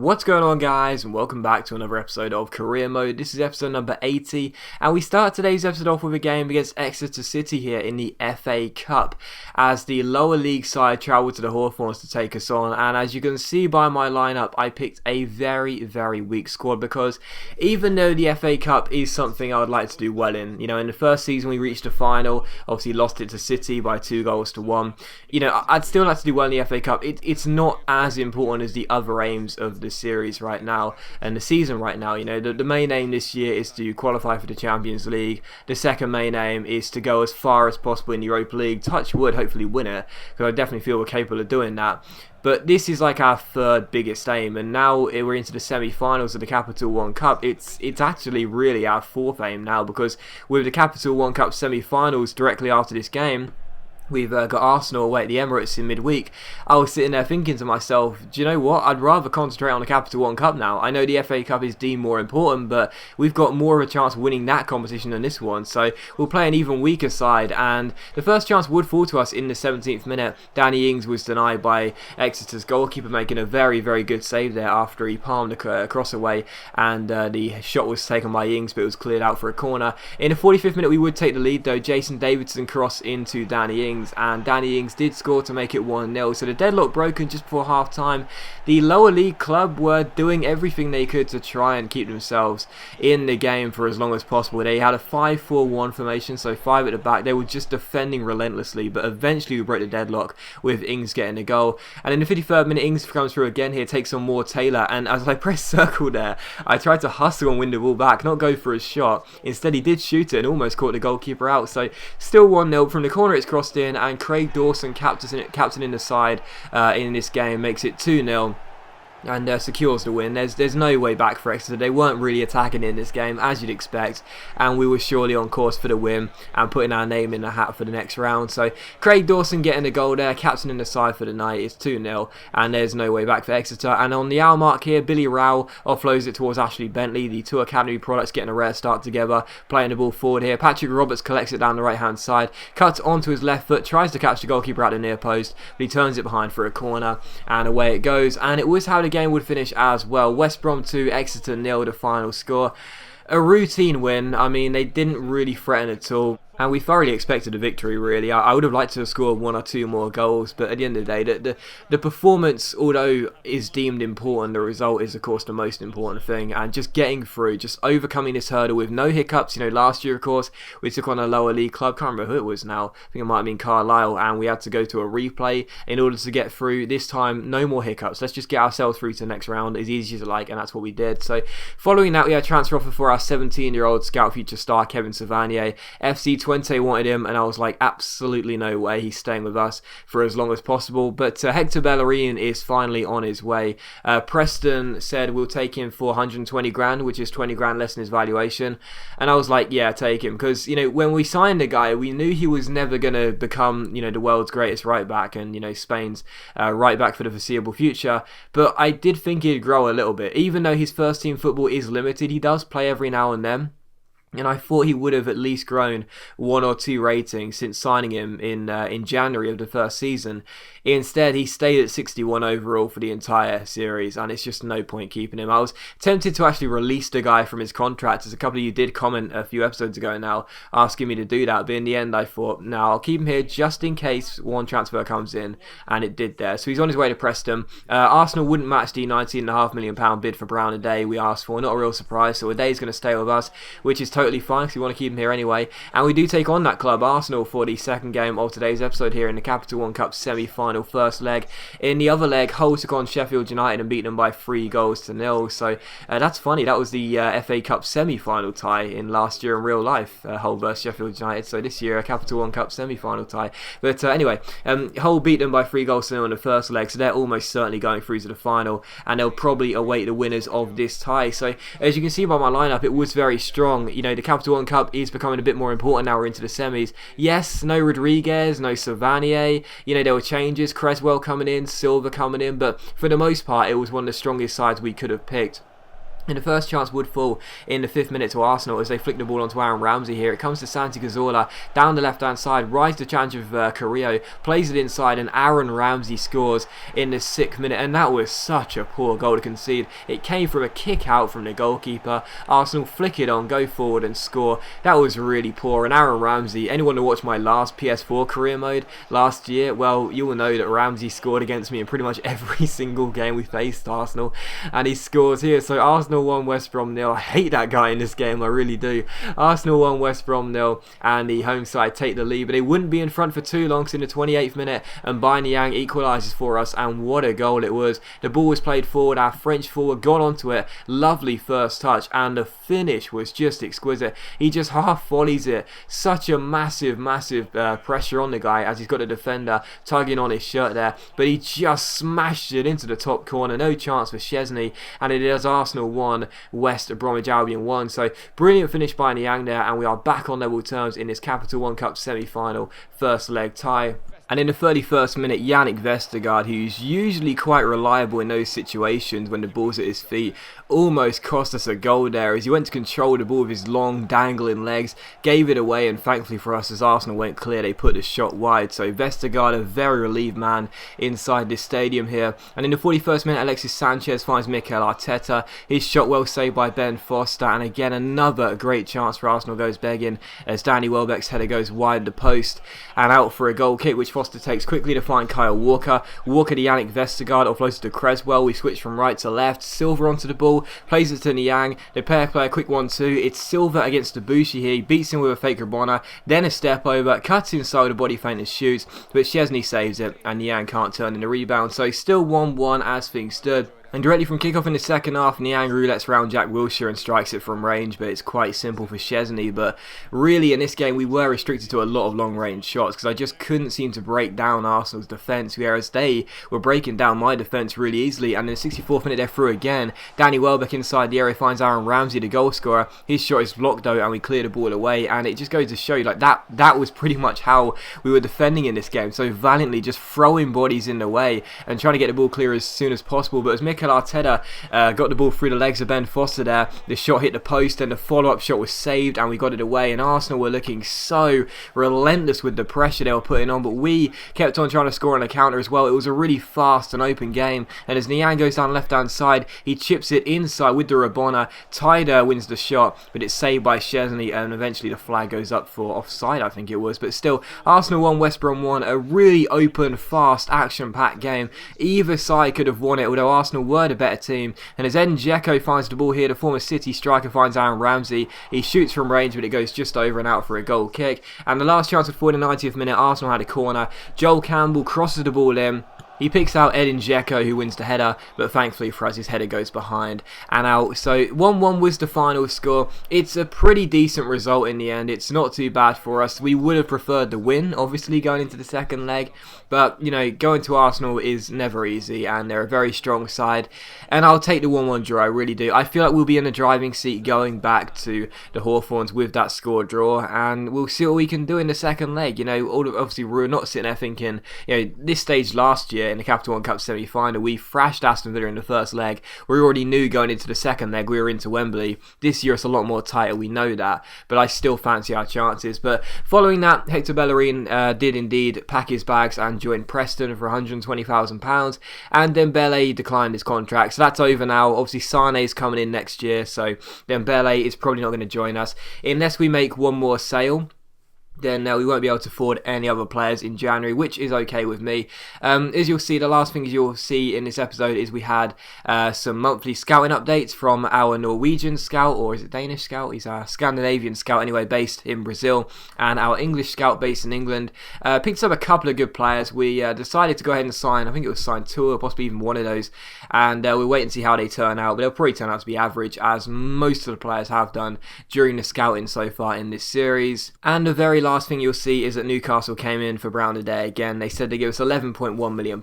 What's going on, guys, and welcome back to another episode of Career Mode. This is episode number 80, and we start today's episode off with a game against Exeter City here in the FA Cup, as the lower league side travel to the Hawthorns to take us on. And as you can see by my lineup, I picked a very weak squad, because even though the FA Cup is something I would like to do well in, in the first season we reached the final, obviously lost it to City by 2-1. I'd still like to do well in the FA Cup. It's not as important as the other aims of the series right now and the season right now. The main aim this year is to qualify for the Champions League. The second main aim is to go as far as possible in the Europa League. Touch wood, hopefully win it, because I definitely feel we're capable of doing that. But this is like our third biggest aim, and now we're into the semi-finals of the Capital One Cup. It's actually really our fourth aim now, because with the Capital One Cup semi-finals directly after this game, we've got Arsenal away at the Emirates in midweek. I was sitting there thinking to myself, do you know what? I'd rather concentrate on the Capital One Cup now. I know the FA Cup is deemed more important, but we've got more of a chance of winning that competition than this one. So we'll play an even weaker side, and the first chance would fall to us in the 17th minute. Danny Ings was denied by Exeter's goalkeeper, making a very good save there after he palmed a cross away, and the shot was taken by Ings, but it was cleared out for a corner. In the 45th minute, we would take the lead though. Jason Davidson cross into Danny Ings, and Danny Ings did score to make it 1-0. So the deadlock broken just before half time. The lower league club were doing everything they could to try and keep themselves in the game for as long as possible. They had a 5-4-1 formation, so 5 at the back. They were just defending relentlessly, but eventually we broke the deadlock with Ings getting the goal. And in the 53rd minute, Ings comes through again here, takes on Moore Taylor, and as I pressed circle there, I tried to hustle and win the ball back, not go for a shot. Instead he did shoot it and almost caught the goalkeeper out. So still 1-0. From the corner it's crossed in, and Craig Dawson, captaining the side in this game, makes it 2-0. And secures the win. There's no way back for Exeter. They weren't really attacking in this game, as you'd expect, and we were surely on course for the win and putting our name in the hat for the next round. So Craig Dawson getting the goal there, captaining the side for the night. It's 2-0, and there's no way back for Exeter. And on the hour mark here, Billy Rowell offloads it towards Ashley Bentley. The two academy products getting a rare start together, playing the ball forward here. Patrick Roberts collects it down the right hand side, cuts onto his left foot, tries to catch the goalkeeper at the near post, but he turns it behind for a corner, and away it goes. And it was how the game would finish as well. West Brom 2, Exeter 0, the final score. A routine win. I mean, they didn't really threaten at all, and we thoroughly expected a victory, really. I would have liked to have scored 1 or 2 more goals, but at the end of the day, the performance, although is deemed important, the result is, of course, the most important thing. And just getting through, just overcoming this hurdle with no hiccups. Last year, of course, we took on a lower league club. Can't remember who it was now. I think it might have been Carlisle, and we had to go to a replay in order to get through. This time, no more hiccups. Let's just get ourselves through to the next round as easy as you like, and that's what we did. So, following that, we had a transfer offer for our 17-year-old scout future star, Kevin Savanier. FC Twente wanted him, and I was like, absolutely no way, he's staying with us for as long as possible. But Hector Bellerin is finally on his way. Preston said we'll take him for 120 grand, which is 20 grand less than his valuation, and I was like, yeah, take him, because when we signed the guy, we knew he was never going to become the world's greatest right back and Spain's right back for the foreseeable future, but I did think he'd grow a little bit. Even though his first team football is limited, he does play every now and then, and I thought he would have at least grown 1 or 2 ratings since signing him in January of the first season. Instead, he stayed at 61 overall for the entire series, and it's just no point keeping him. I was tempted to actually release the guy from his contract, as a couple of you did comment a few episodes ago now asking me to do that, but in the end I thought, no, I'll keep him here just in case one transfer comes in, and it did there. So he's on his way to Preston. Arsenal wouldn't match the £19.5 million bid for Brown a day we asked for. Not a real surprise, so a day's going to stay with us, which is totally fine because we want to keep him here anyway. And we do take on that club, Arsenal, for the second game of today's episode here in the Capital One Cup semi-final first leg. In the other leg, Hull took on Sheffield United and beat them by 3-0. So that's funny. That was the FA Cup semi-final tie in last year in real life, Hull versus Sheffield United. So this year, a Capital One Cup semi-final tie. But anyway, Hull beat them by 3-0 in the first leg, so they're almost certainly going through to the final, and they'll probably await the winners of this tie. So as you can see by my lineup, it was very strong. The Capital One Cup is becoming a bit more important now we're into the semis. Yes, no Rodriguez, no Savanier. There were changes. Creswell coming in, Silva coming in, but for the most part, it was one of the strongest sides we could have picked. And the first chance would fall in the 5th minute to Arsenal as they flick the ball onto Aaron Ramsey here. It comes to Santi Cazorla down the left-hand side, rides the challenge of Carrillo, plays it inside, and Aaron Ramsey scores in the 6th minute. And that was such a poor goal to concede. It came from a kick out from the goalkeeper. Arsenal flick it on, go forward and score. That was really poor. And Aaron Ramsey, anyone who watched my last PS4 career mode last year, well, you will know that Ramsey scored against me in pretty much every single game we faced Arsenal. And he scores here. So Arsenal 1, West Brom 0. I hate that guy in this game, I really do. Arsenal 1, West Brom 0, and the home side take the lead, but they wouldn't be in front for too long because in the 28th minute, and Yang equalises for us, and what a goal it was. The ball was played forward, our French forward got onto it, lovely first touch, and the finish was just exquisite. He just half volleys it, such a massive pressure on the guy as he's got a defender tugging on his shirt there, but he just smashed it into the top corner, no chance for Szczesny, and it is Arsenal 1, West Bromwich Albion 1. So brilliant finish by Niang there, and we are back on level terms in this Capital One Cup semi-final first leg tie. And in the 31st minute, Yannick Vestergaard, who's usually quite reliable in those situations when the ball's at his feet, almost cost us a goal there as he went to control the ball with his long dangling legs, gave it away, and thankfully for us as Arsenal went clear, they put the shot wide. So Vestergaard, a very relieved man inside this stadium here. And in the 41st minute, Alexis Sanchez finds Mikel Arteta. His shot well saved by Ben Foster, and again another great chance for Arsenal goes begging as Danny Welbeck's header goes wide the post and out for a goal kick, which Foster takes quickly to find Kyle Walker. Walker to Yannick Vestergaard, offloads to Creswell. We switch from right to left. Silva onto the ball, plays it to Niang. They play a quick 1-2. It's Silva against Debussy here. He beats him with a fake Rabona, then a step over, cuts inside a body feint and shoots, but Szczesny saves it, and Niang can't turn in the rebound. So still 1-1 as things stood. And directly from kickoff in the second half, Niang roulettes round Jack Wilshere and strikes it from range, but it's quite simple for Szczesny. But really in this game we were restricted to a lot of long range shots because I just couldn't seem to break down Arsenal's defence, whereas they were breaking down my defence really easily. And in the 64th minute they're through again. Danny Welbeck inside the area finds Aaron Ramsey, the goal scorer. His shot is blocked though, and we clear the ball away, and it just goes to show you like that was pretty much how we were defending in this game, so valiantly just throwing bodies in the way and trying to get the ball clear as soon as possible. But as Mikel Arteta got the ball through the legs of Ben Foster there, the shot hit the post and the follow-up shot was saved and we got it away, and Arsenal were looking so relentless with the pressure they were putting on, but we kept on trying to score on a counter as well. It was a really fast and open game, and as Niang goes down left hand side, he chips it inside with the Rabona. Tyder wins the shot, but it's saved by Szczesny, and eventually the flag goes up for offside, I think it was. But still, Arsenal 1, West Brom 1, a really open, fast, action-packed game. Either side could have won it, although Arsenal were the better team. And as Edin Dzeko finds the ball here, the former City striker finds Aaron Ramsey. He shoots from range, but it goes just over and out for a goal kick. And the last chance was for the 90th minute. Arsenal had a corner. Joel Campbell crosses the ball in. He picks out Edin Dzeko, who wins the header, but thankfully for us, his header goes behind and out. So 1-1 was the final score. It's a pretty decent result in the end. It's not too bad for us. We would have preferred the win, obviously, going into the second leg. But, you know, going to Arsenal is never easy, and they're a very strong side. And I'll take the 1-1 draw, I really do. I feel like we'll be in the driving seat going back to the Hawthorns with that score draw, and we'll see what we can do in the second leg. You know, obviously, we're not sitting there thinking, you know, this stage last year in the Capital One Cup semi-final, we thrashed Aston Villa in the first leg. We already knew going into the second leg we were into Wembley. This year it's a lot more tighter, we know that, but I still fancy our chances. But following that, Hector Bellerin did indeed pack his bags and join Preston for £120,000, and Dembele declined his contract, so that's over now. Obviously Sane's coming in next year, so Dembele is probably not going to join us unless we make one more sale. Then we won't be able to afford any other players in January, which is okay with me. As you'll see, the last things you'll see in this episode is we had some monthly scouting updates from our Norwegian scout, or is it Danish scout? He's a Scandinavian scout anyway, based in Brazil, and our English scout based in England. Picked up a couple of good players. We decided to go ahead and sign, I think it was sign two or possibly even one of those, and we'll wait and see how they turn out, but they'll probably turn out to be average, as most of the players have done during the scouting so far in this series. And the very very last thing you'll see is that Newcastle came in for Brown today. Again, they said they give us £11.1 million,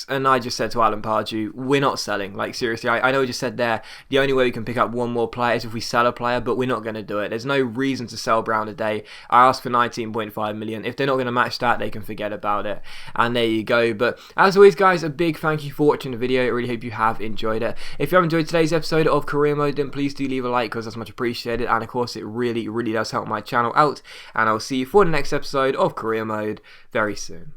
and I just said to Alan Pardew, we're not selling. Like, seriously, I know we just said there, the only way we can pick up one more player is if we sell a player, but we're not going to do it. There's no reason to sell Brown today. I asked for 19.5 million. If they're not going to match that, they can forget about it. And there you go. But as always, guys, a big thank you for watching the video. I really hope you have enjoyed it. If you have enjoyed today's episode of Career Mode, then please do leave a like, because that's much appreciated, and of course it really does help my channel out, and I'll see you for the next episode of Career Mode very soon.